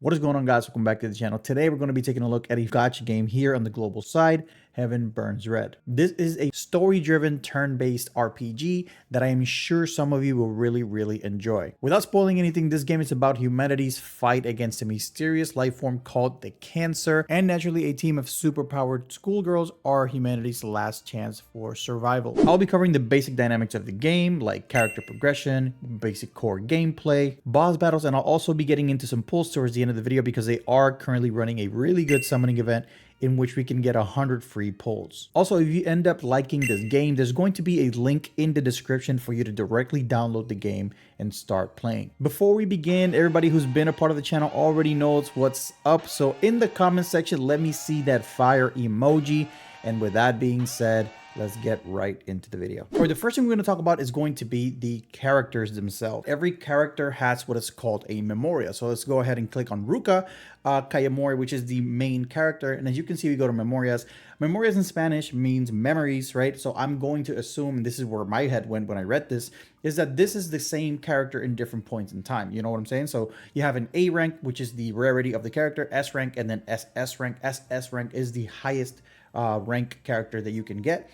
What is going on, guys? Welcome back to the channel. Today we're going to be taking a look at a gacha game here on the global side, Heaven Burns Red. This is a story-driven turn-based RPG that I am sure some of you will really enjoy. Without spoiling anything, this game is about humanity's fight against a mysterious life form called the Cancer, and naturally a team of superpowered schoolgirls are humanity's last chance for survival. I'll be covering the basic dynamics of the game, like character progression, basic core gameplay, boss battles, and I'll also be getting into some pulls towards the end of the video because they are currently running a really good summoning event in which we can get 100 free pulls. Also, if you end up liking this game, there's going to be a link in the description for you to directly download the game and start playing. Before we begin, everybody who's been a part of the channel already knows what's up. So in the comment section, let me see that fire emoji. And with that being said, let's get right into the video. All right, the first thing we're going to talk about is going to be the characters themselves. Every character has what is called a memoria. So let's go ahead and click on Ruka Kayamori, which is the main character. And as you can see, we go to memorias. Memorias in Spanish means memories, right? So I'm going to assume, and this is where my head went when I read this, is that this is the same character in different points in time. You know what I'm saying? So you have an A rank, which is the rarity of the character, S rank, and then SS rank. SS rank is the highest rank character that you can get.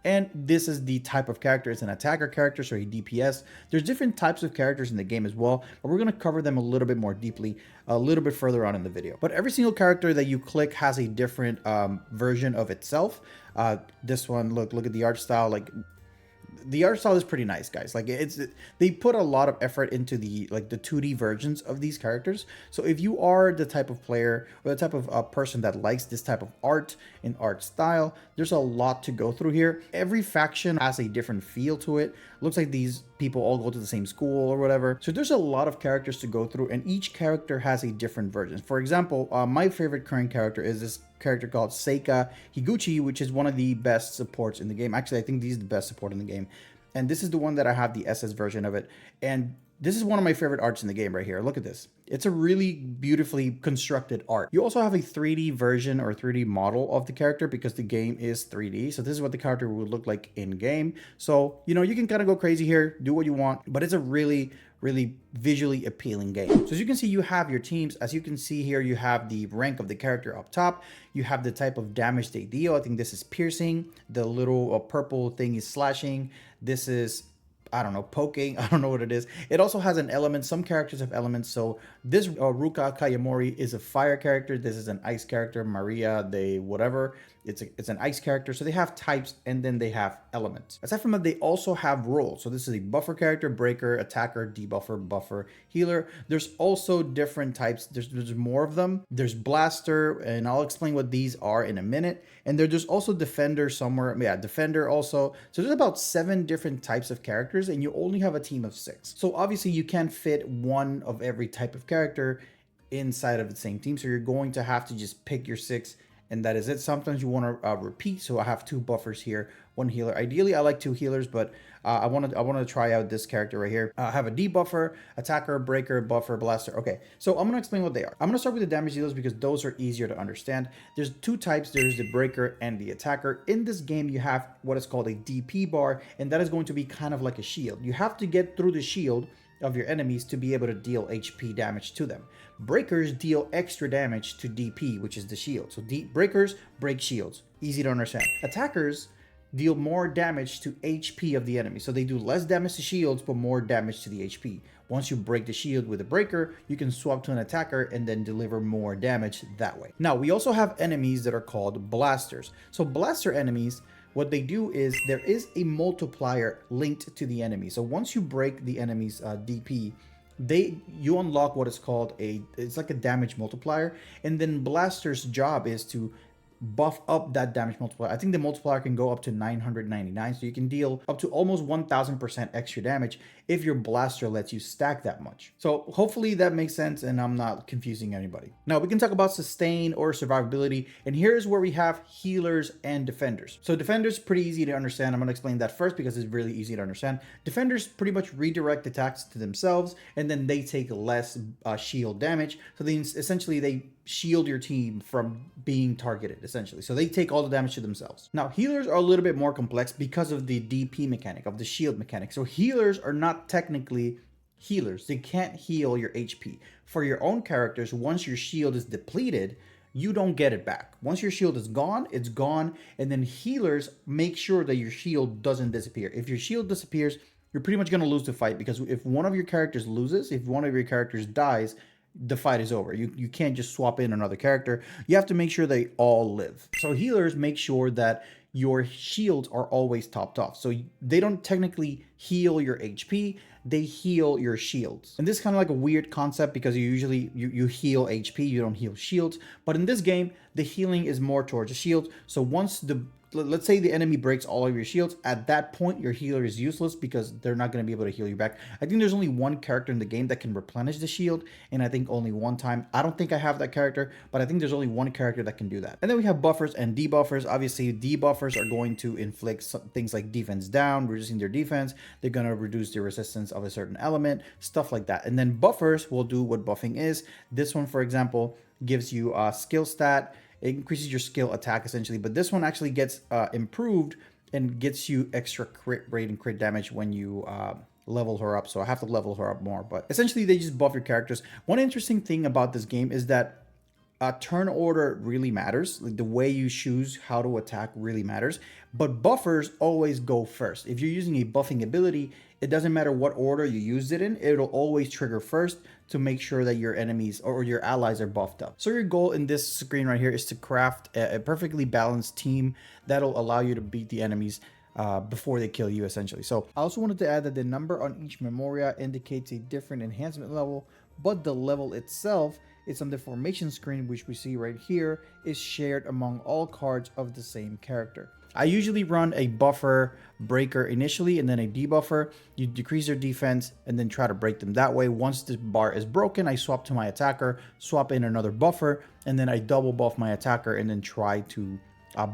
And this is the type of character. It's an attacker character, so a DPS. There's different types of characters in the game as well, but we're going to cover them a little bit more deeply a little bit further on in the video. But every single character that you click has a different version of itself. This one, look at the art style. Like, the art style is pretty nice, guys. Like, they put a lot of effort into the 2D versions of these characters. So if you are the type of player or the type of person that likes this type of art and art style, there's a lot to go through here. Every faction has a different feel to it. Looks like these people all go to the same school or whatever. So there's a lot of characters to go through, and each character has a different version. For example, my favorite current character is this character called Seika Higuchi, which is one of the best supports in the game. Actually, I think he's the best support in the game. And this is the one that I have the SS version of it. And this is one of my favorite arts in the game right here. Look at this. It's a really beautifully constructed art. You also have a 3D version or 3D model of the character because the game is 3D. So this is what the character would look like in game. So, you know, you can kind of go crazy here, do what you want, but it's a really visually appealing game. So as you can see, you have your teams. As you can see here, you have the rank of the character up top. You have the type of damage they deal. I think this is piercing. The little purple thing is slashing. This is, I don't know, poking. I don't know what it is. It also has an element. Some characters have elements. So this Ruka Kayamori is a fire character. This is an ice character. Maria, they whatever. It's an ice character. So they have types and then they have elements. Aside from that, they also have roles. So this is a buffer character, breaker, attacker, debuffer, buffer, healer. There's also different types. There's more of them. There's blaster, and I'll explain what these are in a minute. And there's also defender somewhere. Yeah, defender also. So there's about 7 different types of characters, and you only have a team of 6. So obviously you can't fit one of every type of character inside of the same team. So you're going to have to just pick your 6, and that is it. Sometimes you want to repeat. So I have 2 buffers here, 1 healer. Ideally, I like 2 healers, but I want to try out this character right here. I have a debuffer, attacker, breaker, buffer, blaster. Okay, so I'm going to explain what they are. I'm going to start with the damage dealers because those are easier to understand. There's 2 types. There's the breaker and the attacker. In this game, you have what is called a DP bar, and that is going to be kind of like a shield. You have to get through the shield of your enemies to be able to deal HP damage to them. Breakers deal extra damage to DP, which is the shield. So breakers break shields. Easy to understand. Attackers deal more damage to HP of the enemy. So they do less damage to shields, but more damage to the HP. Once you break the shield with a breaker, you can swap to an attacker and then deliver more damage that way. Now, we also have enemies that are called blasters. So blaster enemies, what they do is there is a multiplier linked to the enemy. So once you break the enemy's DP, you unlock what is called it's like a damage multiplier, and then blaster's job is to buff up that damage multiplier. I think the multiplier can go up to 999, so you can deal up to almost 1000% extra damage if your blaster lets you stack that much. So hopefully that makes sense and I'm not confusing anybody. Now we can talk about sustain or survivability, and here's where we have healers and defenders. So defenders, pretty easy to understand. I'm going to explain that first because it's really easy to understand. Defenders pretty much redirect attacks to themselves, and then they take less shield damage. So essentially they shield your team from being targeted, essentially. So they take all the damage to themselves. Now, healers are a little bit more complex because of the DP mechanic, of the shield mechanic. So healers are not technically healers. They can't heal your HP. For your own characters, once your shield is depleted, you don't get it back. Once your shield is gone, it's gone. And then healers make sure that your shield doesn't disappear. If your shield disappears, you're pretty much going to lose the fight, because if one of your characters loses, if one of your characters dies, the fight is over. You can't just swap in another character. You have to make sure they all live. So healers make sure that your shields are always topped off. So they don't technically heal your HP, they heal your shields. And this is kind of like a weird concept, because you usually you heal HP, you don't heal shields. But in this game, the healing is more towards the shield. So once let's say the enemy breaks all of your shields, at that point your healer is useless, because they're not going to be able to heal you back. I think there's only one character in the game that can replenish the shield, and I think only one time. I don't think I have that character, but I think there's only one character that can do that. And then we have buffers and debuffers. Obviously, debuffers are going to inflict things like defense down, reducing their defense. They're going to reduce the resistance of a certain element, stuff like that. And then buffers will do what buffing is. This one, for example, gives you a skill stat. It increases your skill attack essentially, but this one actually gets improved and gets you extra crit rate and crit damage when you level her up. So I have to level her up more, but essentially they just buff your characters. One interesting thing about this game is that turn order really matters. Like the way you choose how to attack really matters, but buffers always go first. If you're using a buffing ability, it doesn't matter what order you used it in, it'll always trigger first to make sure that your enemies or your allies are buffed up. So your goal in this screen right here is to craft a perfectly balanced team that'll allow you to beat the enemies before they kill you, essentially. So I also wanted to add that the number on each memoria indicates a different enhancement level, but the level itself, it's on the formation screen, which we see right here, is shared among all cards of the same character. I usually run a buffer breaker initially and then a debuffer. You decrease their defense and then try to break them that way. Once the bar is broken, I swap to my attacker, swap in another buffer, and then I double buff my attacker and then try to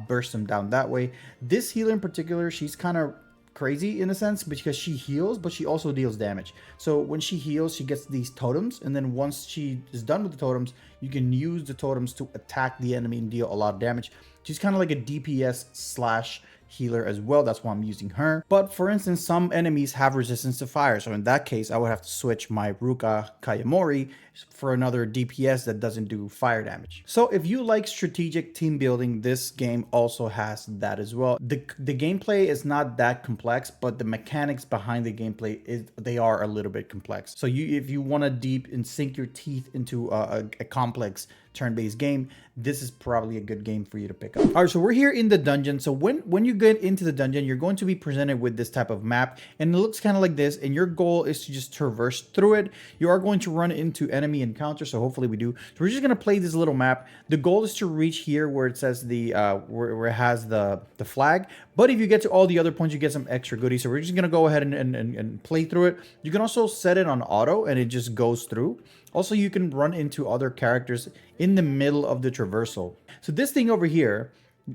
burst them down that way. This healer in particular, she's kind of crazy in a sense because she heals, but she also deals damage. So when she heals, she gets these totems, and then once she is done with the totems, you can use the totems to attack the enemy and deal a lot of damage. She's kind of like a DPS slash healer as well. That's why I'm using her. But for instance, some enemies have resistance to fire. So in that case, I would have to switch my Ruka Kayamori for another DPS that doesn't do fire damage. So if you like strategic team building, this game also has that as well. The gameplay is not that complex, but the mechanics behind the gameplay they are a little bit complex. So if you want to deep and sink your teeth into a complex turn-based game, this is probably a good game for you to pick up. All right, so we're here in the dungeon. So when you get into the dungeon, you're going to be presented with this type of map, and it looks kind of like this, and your goal is to just traverse through it. You are going to run into enemy encounters, so hopefully we do. So we're just going to play this little map. The goal is to reach here where it says the where it has the flag, but if you get to all the other points, you get some extra goodies. So we're just going to go ahead and play through it. You can also set it on auto and it just goes through. Also, you can run into other characters in the middle of the traversal. So this thing over here,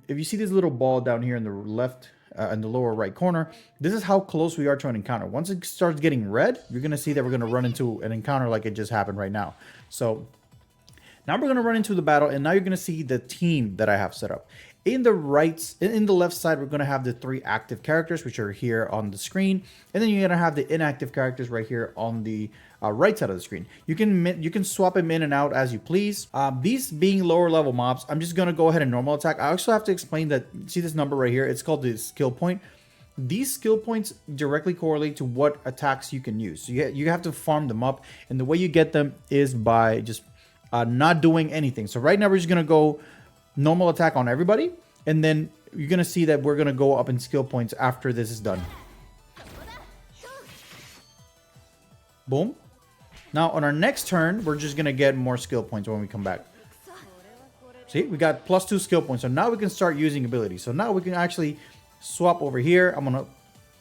if you see this little ball down here in the left, in the lower right corner, this is how close we are to an encounter. Once it starts getting red, you're going to see that we're going to run into an encounter like it just happened right now. So now we're going to run into the battle, and now you're going to see the team that I have set up. In the left side, we're going to have the 3 active characters, which are here on the screen. And then you're going to have the inactive characters right here on the right side of the screen. You can swap them in and out as you please. These being lower level mobs, I'm just going to go ahead and normal attack. I also have to explain that, see this number right here? It's called the skill point. These skill points directly correlate to what attacks you can use. So you have to farm them up. And the way you get them is by just not doing anything. So right now we're just going to go normal attack on everybody, and then you're gonna see that we're gonna go up in skill points after this is done. Boom. Now on our next turn, we're just gonna get more skill points when we come back. See, we got +2 skill points, so now we can start using abilities. So now we can actually swap over here. I'm gonna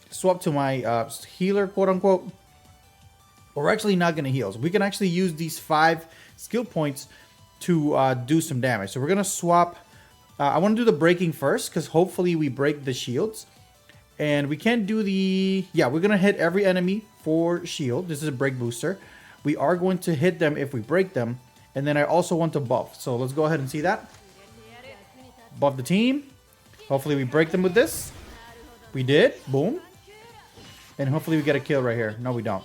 swap to my healer, quote unquote. But we're actually not gonna heal. So we can actually use these 5 skill points to do some damage. So we're gonna swap. I want to do the breaking first because hopefully we break the shields, and we can't do the we're gonna hit every enemy for shield. This is a break booster. We are going to hit them if we break them, and then I also want to buff. So let's go ahead and see that. Buff the team. Hopefully we break them with this. We did. Boom. And hopefully we get a kill right here. No, we don't.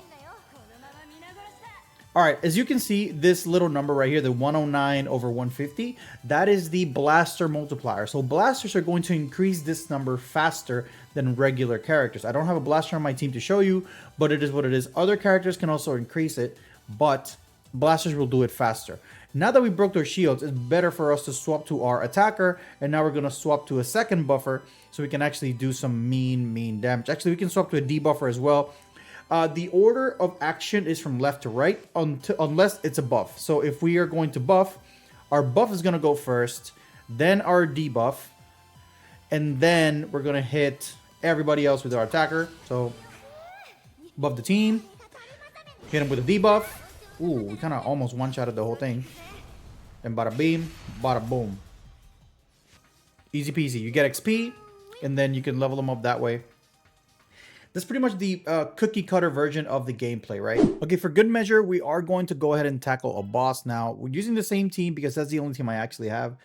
All right, as you can see, this little number right here, the 109 over 150, that is the blaster multiplier. So blasters are going to increase this number faster than regular characters. I don't have a blaster on my team to show you, but it is what it is. Other characters can also increase it, but blasters will do it faster. Now that we broke their shields, it's better for us to swap to our attacker, and now we're going to swap to a second buffer so we can actually do some mean damage. Actually, we can swap to a debuffer as well. The order of action is from left to right unless it's a buff. So if we are going to buff, our buff is going to go first, then our debuff, and then we're going to hit everybody else with our attacker. So buff the team, hit him with a debuff. Ooh, we kind of almost one-shotted the whole thing. And bada beam, bada boom. Easy peasy. You get XP, and then you can level them up that way. That's pretty much the cookie cutter version of the gameplay, right? Okay, for good measure, we are going to go ahead and tackle a boss now. We're using the same team because that's the only team I actually have.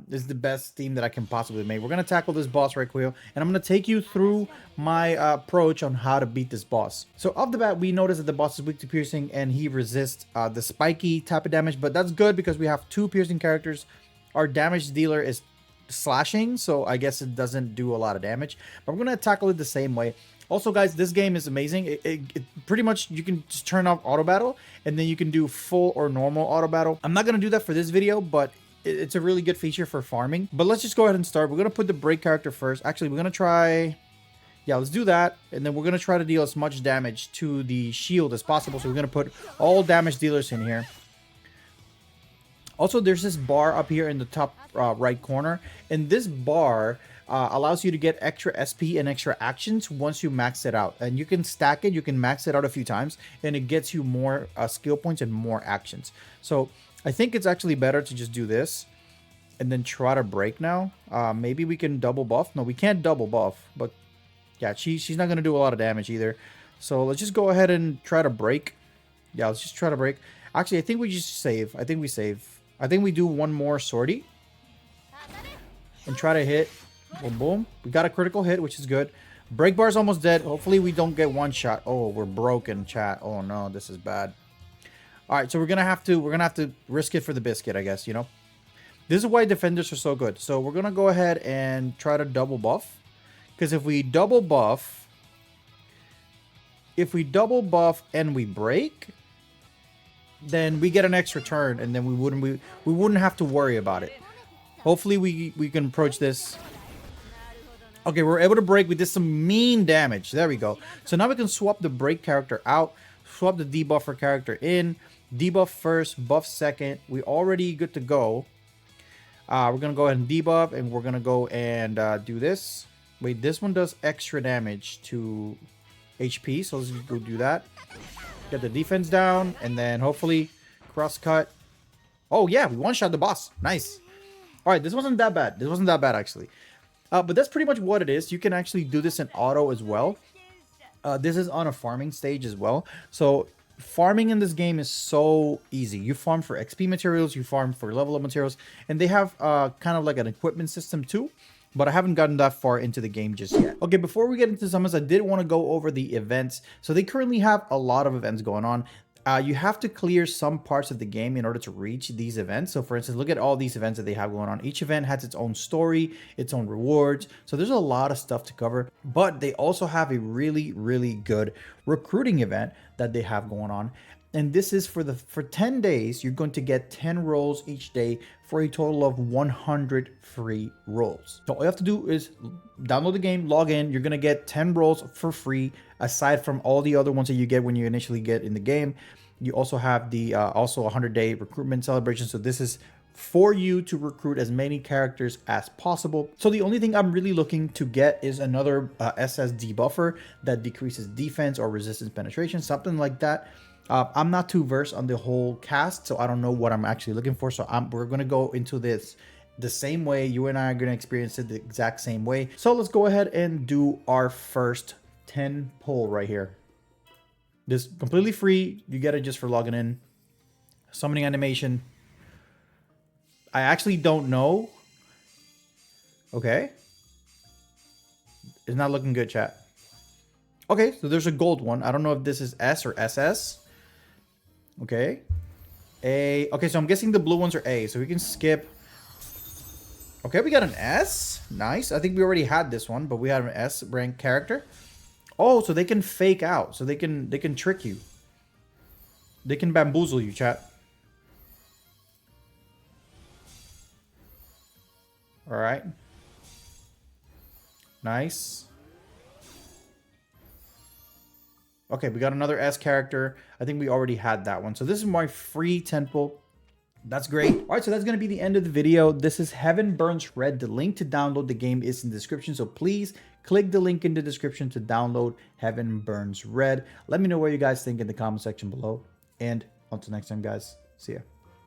This is the best team that I can possibly make. We're going to tackle this boss right quick, and I'm going to take you through my approach on how to beat this boss. So off the bat, we notice that the boss is weak to piercing, and he resists the spiky type of damage, but that's good because we have 2 piercing characters. Our damage dealer is slashing, so I guess it doesn't do a lot of damage, but we're gonna tackle it the same way. Also, guys, this game is amazing. It pretty much, you can just turn off auto battle, and then you can do full or normal auto battle. I'm not gonna do that for this video, but it's a really good feature for farming. But let's just go ahead and start. We're gonna put the break character first. Actually, we're gonna try, yeah, let's do that, and then we're gonna try to deal as much damage to the shield as possible. So we're gonna put all damage dealers in here. Also, there's this bar up here in the top right corner, and this bar allows you to get extra SP and extra actions once you max it out. And you can stack it, you can max it out a few times, and it gets you more skill points and more actions. So I think it's actually better to just do this and then try to break now. Maybe we can double buff. No, we can't double buff, but yeah, she's not going to do a lot of damage either. So let's just go ahead and try to break. Yeah, let's just try to break. Actually, I think we just save. I think we save. I think we do one more sortie and try to hit. Boom, boom. We got a critical hit, which is good. Break bar's almost dead. Hopefully we don't get one shot. Oh, we're broken, chat. Oh no, this is bad. All right, so we're gonna have to risk it for the biscuit, I guess. You know, this is why defenders are so good. So we're gonna go ahead and try to double buff, because if we double buff and we break, then we get an extra turn, and then we wouldn't have to worry about it. Hopefully we can approach this. Okay, we're able to break. We did some mean damage. There we go. So now we can swap the break character out, swap the debuffer character in, debuff first, buff second. We already good to go. We're gonna go ahead and debuff, and we're gonna go and do this. Wait, this one does extra damage to HP, so let's go do that. Get the defense down, and then hopefully cross cut. Oh yeah, we one-shot the boss. Nice. All right, this wasn't that bad. This wasn't that bad, actually. But that's pretty much what it is. You can actually do this in auto as well. This is on a farming stage as well. So farming in this game is so easy. You farm for XP materials, you farm for level up materials, and they have kind of like an equipment system too. But I haven't gotten that far into the game just yet. Okay, before we get into summons, I did want to go over the events. So they currently have a lot of events going on. You have to clear some parts of the game in order to reach these events. So for instance, look at all these events that they have going on. Each event has its own story, its own rewards. So there's a lot of stuff to cover. But they also have a really, really good recruiting event that they have going on. And this is for 10 days, you're going to get 10 rolls each day for a total of 100 free rolls. So all you have to do is download the game, log in. You're going to get 10 rolls for free, aside from all the other ones that you get when you initially get in the game. You also have the also 100-day recruitment celebration. So this is for you to recruit as many characters as possible. So the only thing I'm really looking to get is another SS debuffer that decreases defense or resistance penetration, something like that. I'm not too versed on the whole cast, so I don't know what I'm actually looking for. So we're going to go into this the same way. You and I are going to experience it the exact same way. So let's go ahead and do our first 10 pull right here. This completely free. You get it just for logging in. Summoning animation. I actually don't know. Okay. It's not looking good, chat. Okay, so there's a gold one. I don't know if this is S or SS. Okay. A. Okay, so I'm guessing the blue ones are A, so we can skip. Okay, we got an S. Nice. I think we already had this one, but we had an S rank character. Oh, so they can fake out. So they can trick you. They can bamboozle you, chat. All right. Nice. Okay, we got another S character. I think we already had that one. So this is my free temple. That's great. All right, so that's going to be the end of the video. This is Heaven Burns Red. The link to download the game is in the description. So please click the link in the description to download Heaven Burns Red. Let me know what you guys think in the comment section below. And until next time, guys. See ya.